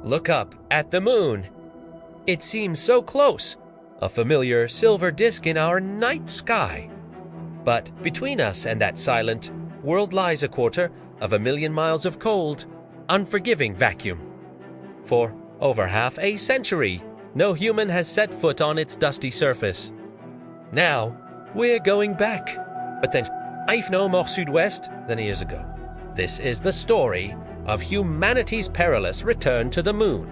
look up at the moon. It seems so close, a familiar silver disk in our night sky. But between us and that silent world lies 250,000 miles of cold, unforgiving vacuum. For over half a century, no human has set foot on its dusty surface. Now, we're going back. But then, I've no more sud-west than years ago. This is the story of humanity's perilous return to the moon.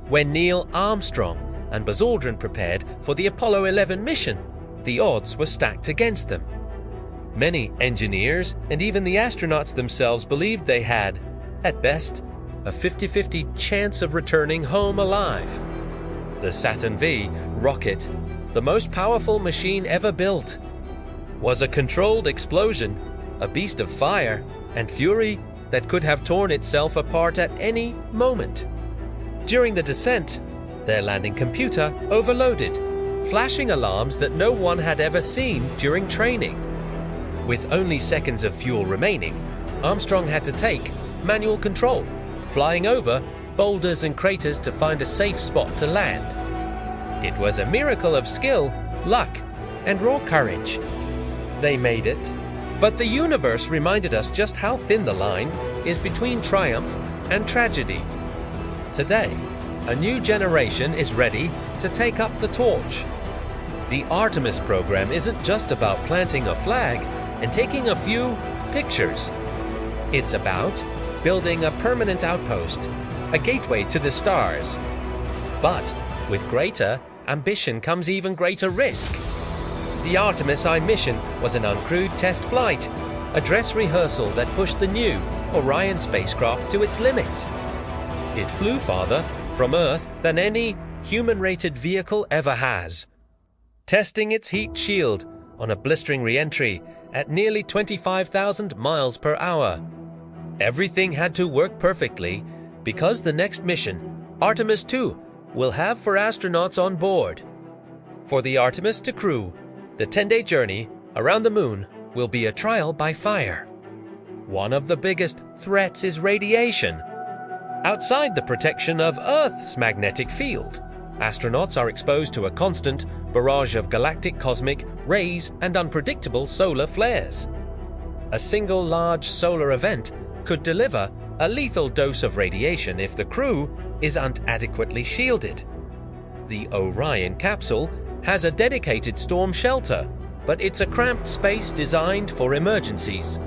When Neil Armstrong and Buzz Aldrin prepared for the Apollo 11 mission, the odds were stacked against them. Many engineers and even the astronauts themselves believed they had, at best, a 50-50 chance of returning home alive. The Saturn V rocket, the most powerful machine ever built, was a controlled explosion, a beast of fire and fury that could have torn itself apart at any moment. During the descent, their landing computer overloaded, flashing alarms that no one had ever seen during training. With only seconds of fuel remaining, Armstrong had to take manual control, flying over boulders and craters to find a safe spot to land. It was a miracle of skill, luck, and raw courage. They made it, but the universe reminded us just how thin the line is between triumph and tragedy. Today, a new generation is ready to take up the torch. The Artemis program isn't just about planting a flag and taking a few pictures. It's about building a permanent outpost, a gateway to the stars. But with greater ambition comes even greater risk. The Artemis I mission was an uncrewed test flight, a dress rehearsal that pushed the new Orion spacecraft to its limits. It flew farther from Earth than any human-rated vehicle ever has, testing its heat shield on a blistering re-entry at nearly 25,000 miles per hour. Everything had to work perfectly because the next mission, Artemis II, will have 4 astronauts on board. For the Artemis II crew, the 10-day journey around the moon will be a trial by fire. One of the biggest threats is radiation. Outside the protection of Earth's magnetic field, astronauts are exposed to a constant barrage of galactic cosmic rays and unpredictable solar flares. A single large solar event could deliver a lethal dose of radiation if the crew isn't adequately shielded. The Orion capsule has a dedicated storm shelter, but it's a cramped space designed for emergencies.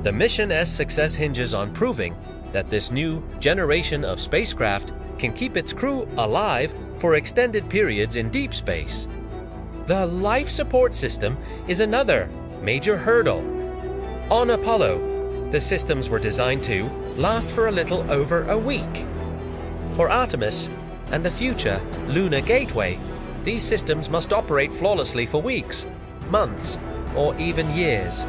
The mission's success hinges on proving that this new generation of spacecraft can keep its crew alive for extended periods in deep space. The life support system is another major hurdle. On Apollo, the systems were designed to last for a little over a week. For Artemis and the future Lunar Gateway, these systems must operate flawlessly for weeks, months, or even years.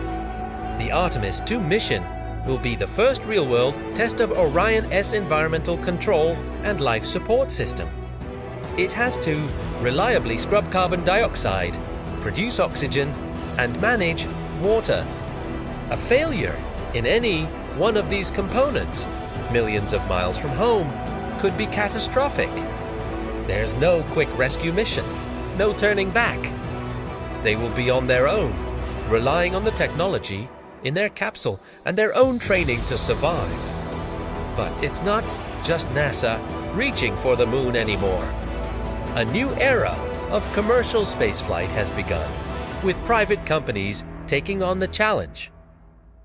The Artemis II mission will be the first real-world test of Orion's environmental control and life support system. It has to reliably scrub carbon dioxide, produce oxygen, and manage water. A failure in any one of these components, millions of miles from home, could be catastrophic. There's no quick rescue mission, no turning back. They will be on their own, relying on the technology in their capsule and their own training to survive. But it's not just NASA reaching for the moon anymore. A new era of commercial spaceflight has begun, with private companies taking on the challenge.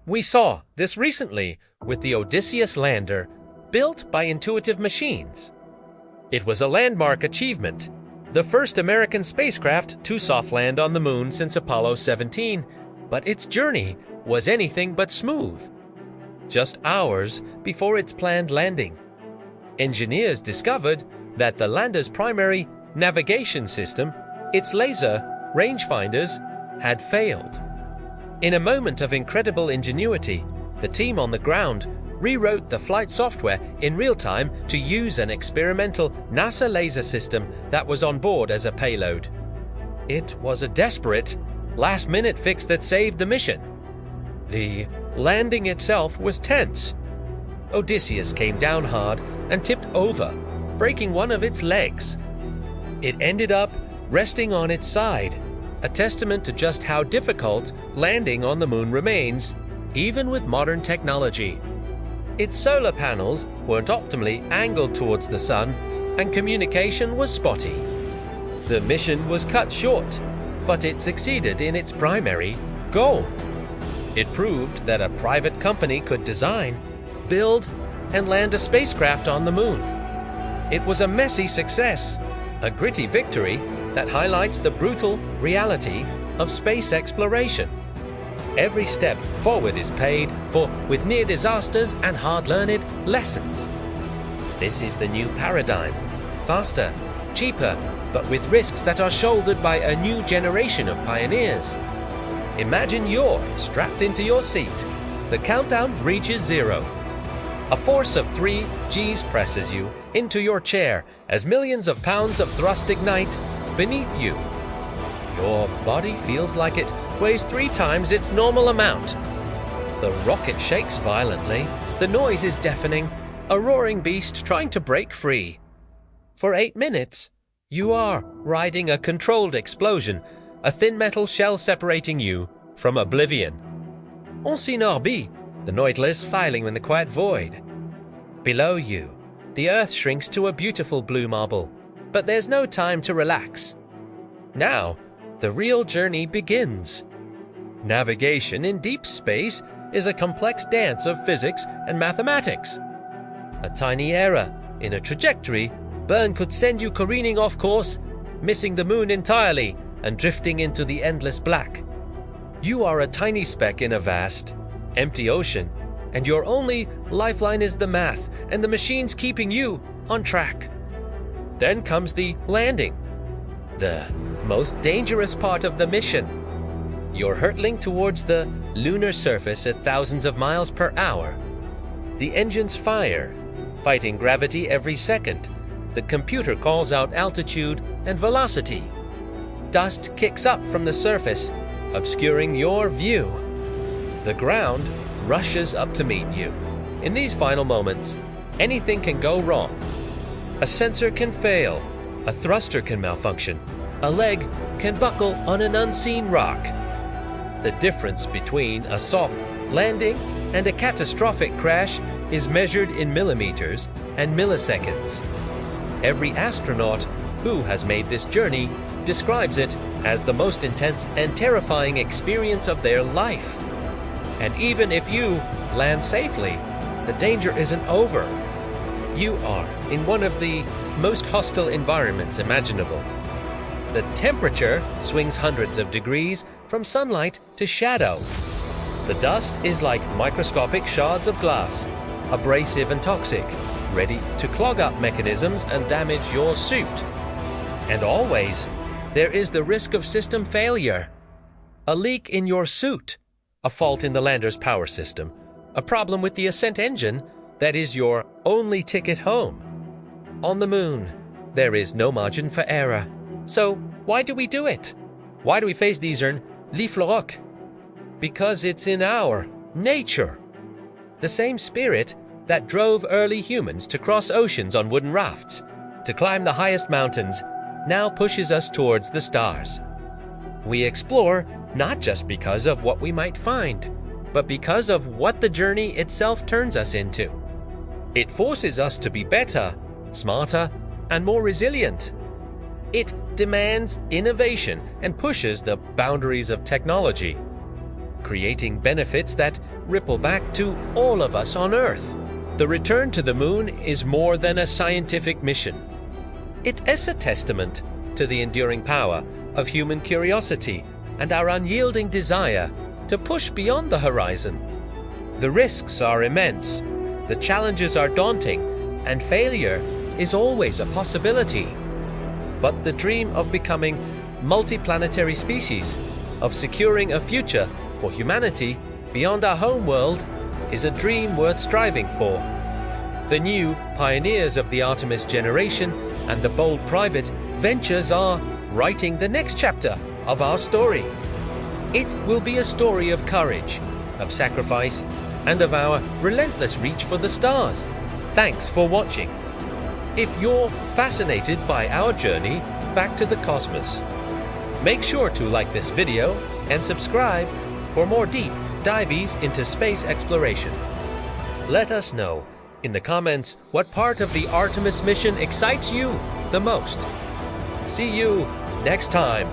We saw this recently with the Odysseus lander, built by Intuitive Machines. It was a landmark achievement, the first American spacecraft to soft land on the moon since Apollo 17, but its journey was anything but smooth. Just hours before its planned landing, engineers discovered that the lander's primary navigation system, its laser rangefinders, had failed. In a moment of incredible ingenuity, the team on the ground rewrote the flight software in real time to use an experimental NASA laser system that was on board as a payload. It was a desperate, last-minute fix that saved the mission. The landing itself was tense. Odysseus came down hard and tipped over, breaking one of its legs. It ended up resting on its side, a testament to just how difficult landing on the moon remains, even with modern technology. Its solar panels weren't optimally angled towards the sun, and communication was spotty. The mission was cut short, but it succeeded in its primary goal. It proved that a private company could design, build, and land a spacecraft on the moon. It was a messy success, a gritty victory that highlights the brutal reality of space exploration. Every step forward is paid for with near disasters and hard-learned lessons. This is the new paradigm. Faster, cheaper, but with risks that are shouldered by a new generation of pioneers. Imagine you're strapped into your seat. The countdown reaches 0. A force of 3 Gs presses you into your chair as millions of pounds of thrust ignite beneath you. Your body feels like it weighs 3 times its normal amount. The rocket shakes violently. The noise is deafening, a roaring beast trying to break free. For 8 minutes, you are riding a controlled explosion, a thin metal shell separating you from oblivion. On s'enorbi, the Nautilus filing in the quiet void. Below you, the Earth shrinks to a beautiful blue marble, but there's no time to relax. Now, the real journey begins. Navigation in deep space is a complex dance of physics and mathematics. A tiny error in a trajectory burn could send you careening off course, missing the moon entirely and drifting into the endless black. You are a tiny speck in a vast, empty ocean, and your only lifeline is the math and the machines keeping you on track. Then comes the landing, the most dangerous part of the mission. You're hurtling towards the lunar surface at thousands of miles per hour. The engines fire, fighting gravity every second. The computer calls out altitude and velocity. Dust kicks up from the surface, obscuring your view. The ground rushes up to meet you. In these final moments, anything can go wrong. A sensor can fail, a thruster can malfunction, a leg can buckle on an unseen rock. The difference between a soft landing and a catastrophic crash is measured in millimeters and milliseconds. Every astronaut who has made this journey describes it as the most intense and terrifying experience of their life. And even if you land safely, the danger isn't over. You are in one of the most hostile environments imaginable. The temperature swings hundreds of degrees from sunlight to shadow. The dust is like microscopic shards of glass, abrasive and toxic, ready to clog up mechanisms and damage your suit. And always, there is the risk of system failure. A leak in your suit, a fault in the lander's power system, a problem with the ascent engine that is your only ticket home. On the moon, there is no margin for error. So why do we do it? Why do we face these l'ifloroc? Because it's in our nature. The same spirit that drove early humans to cross oceans on wooden rafts, to climb the highest mountains, now pushes us towards the stars. We explore not just because of what we might find, but because of what the journey itself turns us into. It forces us to be better, smarter, and more resilient. It demands innovation and pushes the boundaries of technology, creating benefits that ripple back to all of us on Earth. The return to the moon is more than a scientific mission. It is a testament to the enduring power of human curiosity and our unyielding desire to push beyond the horizon. The risks are immense, the challenges are daunting, and failure is always a possibility. But the dream of becoming multiplanetary species, of securing a future for humanity beyond our home world, is a dream worth striving for. The new pioneers of the Artemis generation and the bold private ventures are writing the next chapter of our story. It will be a story of courage, of sacrifice, and of our relentless reach for the stars, Thanks for watching. If you're fascinated by our journey back to the cosmos, make sure to like this video and subscribe for more deep dives into space exploration. Let us know in the comments what part of the Artemis mission excites you the most. See you next time.